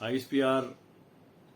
ISPR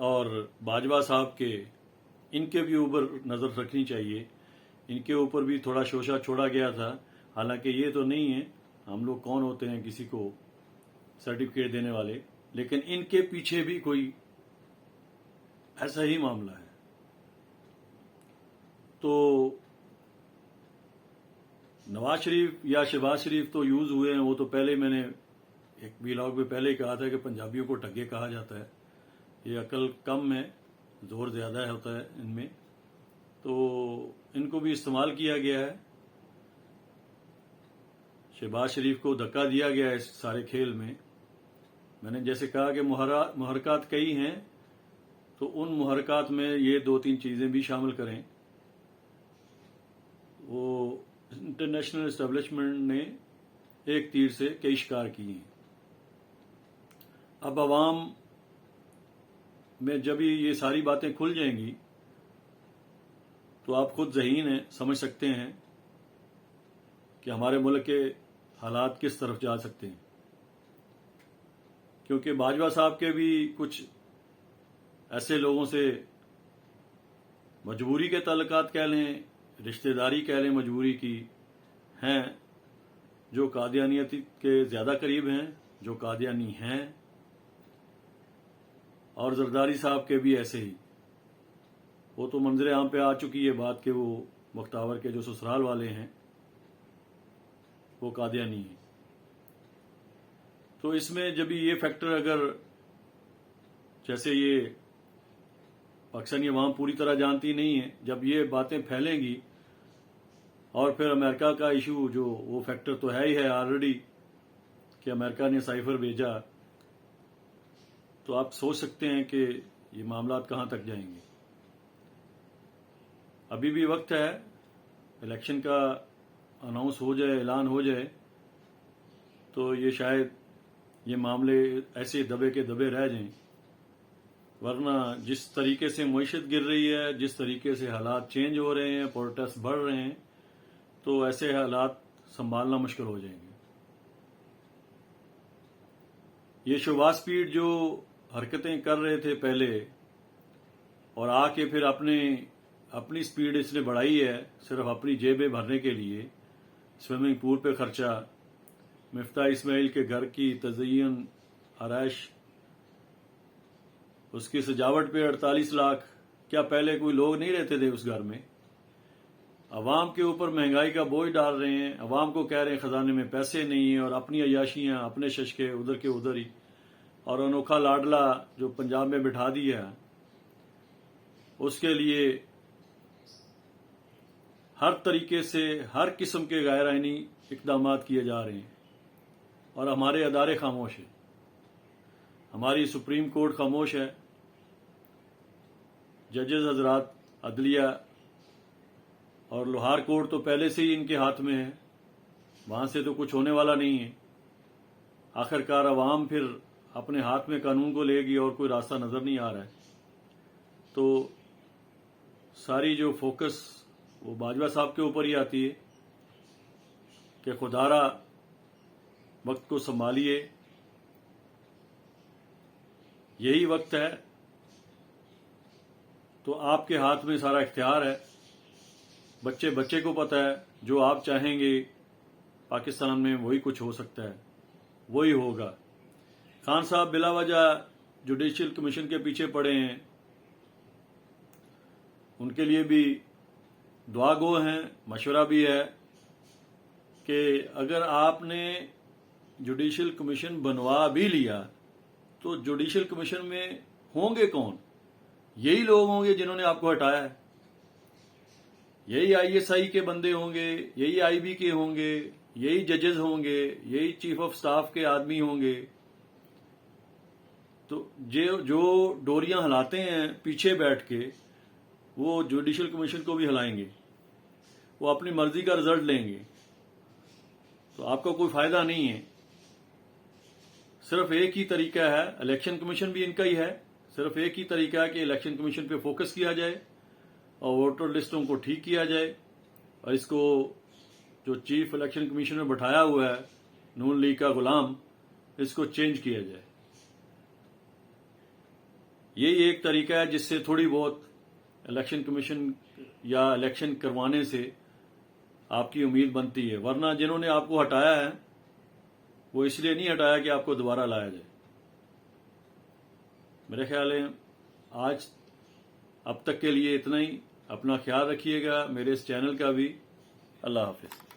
اور باجوہ صاحب کے ان کے بھی اوپر نظر رکھنی چاہیے. ان کے اوپر بھی تھوڑا شوشہ چھوڑا گیا تھا. حالانکہ یہ تو نہیں ہے، ہم لوگ کون ہوتے ہیں کسی کو سرٹیفکیٹ دینے والے، لیکن ان کے پیچھے بھی کوئی ایسا ہی معاملہ ہے. تو نواز شریف یا شہباز شریف تو یوز ہوئے ہیں، وہ تو پہلے میں نے ایک ویلاگ میں پہلے ہی کہا تھا کہ پنجابیوں کو ٹگے کہا جاتا ہے. یہ عقل کم ہے، زور زیادہ ہوتا ہے ان میں، تو ان کو بھی استعمال کیا گیا ہے. شہباز شریف کو دھکا دیا گیا ہے اس سارے کھیل میں. میں نے جیسے کہا کہ محرکات کئی ہیں، تو ان محرکات میں یہ 2-3 چیزیں بھی شامل کریں. وہ انٹرنیشنل اسٹیبلشمنٹ نے ایک تیر سے کئی شکار کیے ہیں. اب عوام میں جب یہ ساری باتیں کھل جائیں گی تو آپ خود ذہین ہیں، سمجھ سکتے ہیں کہ ہمارے ملک کے حالات کس طرف جا سکتے ہیں. کیونکہ باجوہ صاحب کے بھی کچھ ایسے لوگوں سے مجبوری کے تعلقات کہہ لیں، رشتہ داری کہہ لیں مجبوری کی، ہیں جو قادیانیت کے زیادہ قریب ہیں، جو قادیانی ہیں. اور زرداری صاحب کے بھی ایسے ہی. وہ تو منظر عام پہ آ چکی ہے بات کہ وہ بختاور کے جو سسرال والے ہیں وہ قادیانی ہیں. تو اس میں جب یہ فیکٹر اگر جیسے یہ پاکستانی عوام پوری طرح جانتی نہیں ہے، جب یہ باتیں پھیلیں گی اور پھر امریکہ کا ایشو جو وہ فیکٹر تو ہے ہی ہے آلریڈی کہ امریکہ نے سائفر بھیجا، تو آپ سوچ سکتے ہیں کہ یہ معاملات کہاں تک جائیں گے. ابھی بھی وقت ہے، الیکشن کا اناؤنس ہو جائے، اعلان ہو جائے تو یہ شاید یہ معاملے ایسے دبے کے دبے رہ جائیں. ورنہ جس طریقے سے معیشت گر رہی ہے، جس طریقے سے حالات چینج ہو رہے ہیں، پروٹیسٹ بڑھ رہے ہیں، تو ایسے حالات سنبھالنا مشکل ہو جائیں گے. یہ شہباز سپیڈ جو حرکتیں کر رہے تھے پہلے اور آ کے پھر اپنی سپیڈ اس نے بڑھائی ہے صرف اپنی جیبیں بھرنے کے لیے. سوئمنگ پول پہ خرچہ، مفتاح اسماعیل کے گھر کی تزئین آرائش، اس کی سجاوٹ پہ 48 لاکھ. کیا پہلے کوئی لوگ نہیں رہتے تھے اس گھر میں؟ عوام کے اوپر مہنگائی کا بوجھ ڈال رہے ہیں، عوام کو کہہ رہے ہیں خزانے میں پیسے نہیں ہیں، اور اپنی عیاشیاں، اپنے ششکے ادھر کے ادھر ہی. اور انوکھا لاڈلا جو پنجاب میں بٹھا دیا، اس کے لیے ہر طریقے سے ہر قسم کے غیر آئینی اقدامات کیے جا رہے ہیں. اور ہمارے ادارے خاموش ہیں، ہماری سپریم کورٹ خاموش ہے، ججز حضرات، عدلیہ اور لوہار کورٹ تو پہلے سے ہی ان کے ہاتھ میں ہے، وہاں سے تو کچھ ہونے والا نہیں ہے. آخرکار عوام پھر اپنے ہاتھ میں قانون کو لے گی اور کوئی راستہ نظر نہیں آ رہا ہے. تو ساری جو فوکس وہ باجوہ صاحب کے اوپر ہی آتی ہے کہ خدارا وقت کو سنبھالیے، یہی وقت ہے. تو آپ کے ہاتھ میں سارا اختیار ہے. بچے کو پتہ ہے جو آپ چاہیں گے پاکستان میں وہی کچھ ہو سکتا ہے، وہی ہوگا. خان صاحب بلا وجہ جوڈیشل کمیشن کے پیچھے پڑے ہیں، ان کے لیے بھی دعا گو ہیں. مشورہ بھی ہے کہ اگر آپ نے جوڈیشل کمیشن بنوا بھی لیا تو جوڈیشل کمیشن میں ہوں گے کون؟ یہی لوگ ہوں گے جنہوں نے آپ کو ہٹایا ہے، یہی آئی ایس آئی کے بندے ہوں گے، یہی آئی بی کے ہوں گے، یہی ججز ہوں گے، یہی چیف آف سٹاف کے آدمی ہوں گے. تو جو ڈوریاں ہلاتے ہیں پیچھے بیٹھ کے، وہ جوڈیشل کمیشن کو بھی ہلائیں گے، وہ اپنی مرضی کا رزلٹ لیں گے. تو آپ کو کوئی فائدہ نہیں ہے. صرف ایک ہی طریقہ ہے، الیکشن کمیشن بھی ان کا ہی ہے، صرف ایک ہی طریقہ ہے کہ الیکشن کمیشن پہ فوکس کیا جائے اور ووٹر لسٹوں کو ٹھیک کیا جائے، اور اس کو جو چیف الیکشن کمیشن میں بٹھایا ہوا ہے نون لیگ کا غلام، اس کو چینج کیا جائے. یہی ایک طریقہ ہے جس سے تھوڑی بہت الیکشن کمیشن یا الیکشن کروانے سے آپ کی امید بنتی ہے، ورنہ جنہوں نے آپ کو ہٹایا ہے وہ اس لیے نہیں ہٹایا کہ آپ کو دوبارہ لایا جائے۔ میرے خیال ہے آج اب تک کے لیے اتنا ہی۔ اپنا خیال رکھیے گا، میرے اس چینل کا بھی۔ اللہ حافظ۔